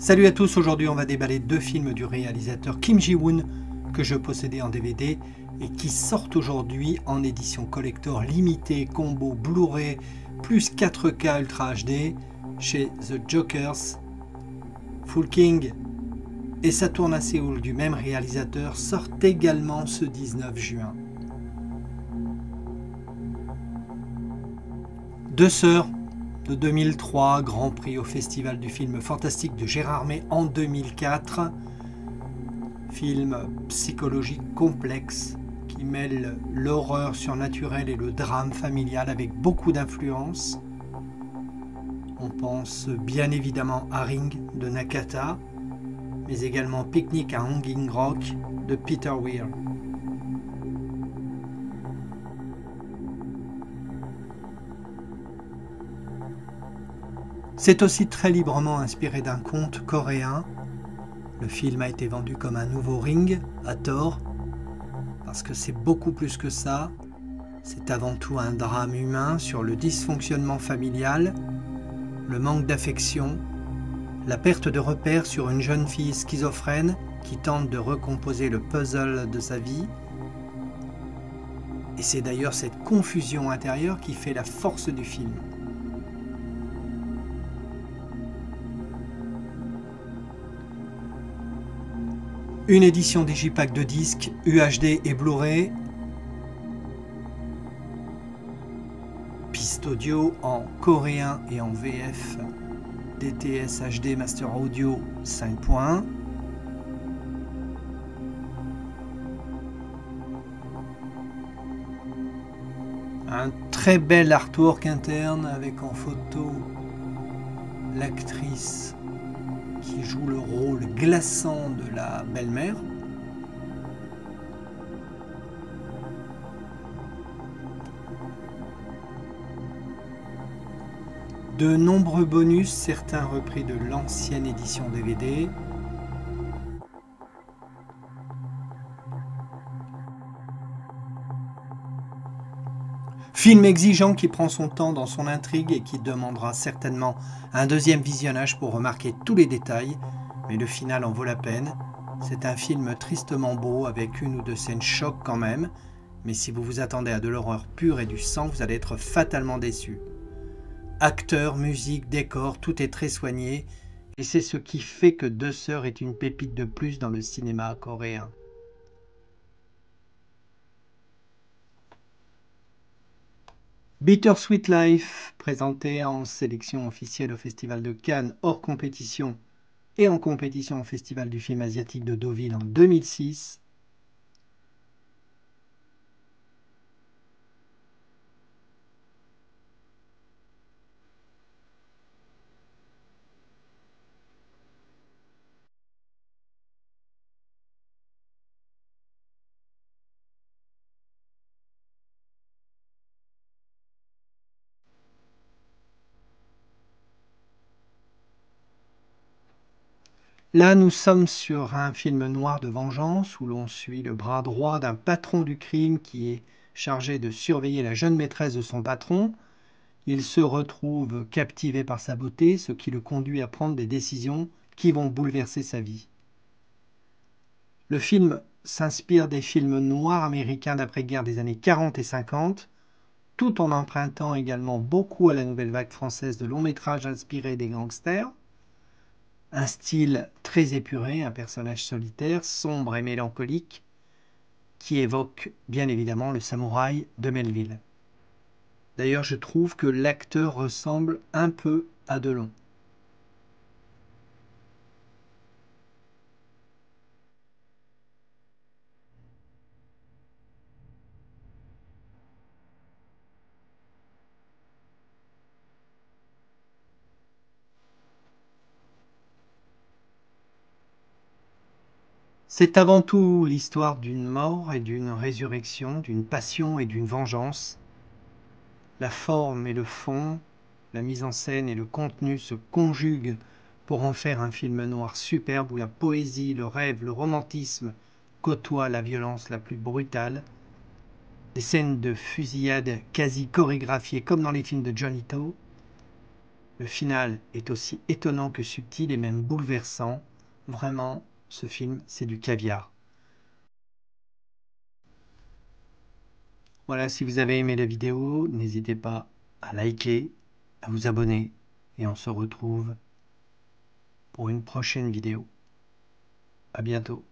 Salut à tous, aujourd'hui on va déballer deux films du réalisateur Kim Ji-woon que je possédais en DVD et qui sortent aujourd'hui en édition collector limitée, combo Blu-ray plus 4K Ultra HD chez The Jokers. Full King et Ça tourne à Séoul du même réalisateur sortent également ce 19 juin. Deux sœurs de 2003, Grand Prix au Festival du film fantastique de Gérard May en 2004. Film psychologique complexe qui mêle l'horreur surnaturelle et le drame familial avec beaucoup d'influence. On pense bien évidemment à Ring de Nakata, mais également Picnic à Hanging Rock de Peter Weir. C'est aussi très librement inspiré d'un conte coréen. Le film a été vendu comme un nouveau Ring, à tort, parce que c'est beaucoup plus que ça. C'est avant tout un drame humain sur le dysfonctionnement familial, le manque d'affection, la perte de repères sur une jeune fille schizophrène qui tente de recomposer le puzzle de sa vie. Et c'est d'ailleurs cette confusion intérieure qui fait la force du film. Une édition Digipack de disques, UHD et Blu-ray. Piste audio en coréen et en VF. DTS HD Master Audio 5.1. Un très bel artwork interne avec en photo l'actrice qui joue le rôle glaçant de la belle-mère. De nombreux bonus, certains repris de l'ancienne édition DVD. Film exigeant qui prend son temps dans son intrigue et qui demandera certainement un deuxième visionnage pour remarquer tous les détails, mais le final en vaut la peine. C'est un film tristement beau avec une ou deux scènes choc quand même, mais si vous vous attendez à de l'horreur pure et du sang, vous allez être fatalement déçu. Acteurs, musique, décor, tout est très soigné et c'est ce qui fait que Deux Sœurs est une pépite de plus dans le cinéma coréen. Bittersweet Life, présenté en sélection officielle au Festival de Cannes hors compétition et en compétition au Festival du film asiatique de Deauville en 2006. Là, nous sommes sur un film noir de vengeance où l'on suit le bras droit d'un patron du crime qui est chargé de surveiller la jeune maîtresse de son patron. Il se retrouve captivé par sa beauté, ce qui le conduit à prendre des décisions qui vont bouleverser sa vie. Le film s'inspire des films noirs américains d'après-guerre des années 40 et 50, tout en empruntant également beaucoup à la nouvelle vague française de longs métrages inspirés des gangsters. Un style très épuré, un personnage solitaire, sombre et mélancolique, qui évoque bien évidemment le samouraï de Melville. D'ailleurs, je trouve que l'acteur ressemble un peu à Delon. C'est avant tout l'histoire d'une mort et d'une résurrection, d'une passion et d'une vengeance. La forme et le fond, la mise en scène et le contenu se conjuguent pour en faire un film noir superbe où la poésie, le rêve, le romantisme côtoient la violence la plus brutale. Des scènes de fusillade quasi chorégraphiées comme dans les films de Johnny To. Le final est aussi étonnant que subtil et même bouleversant. Vraiment, ce film, c'est du caviar. Voilà, si vous avez aimé la vidéo, n'hésitez pas à liker, à vous abonner et on se retrouve pour une prochaine vidéo. À bientôt.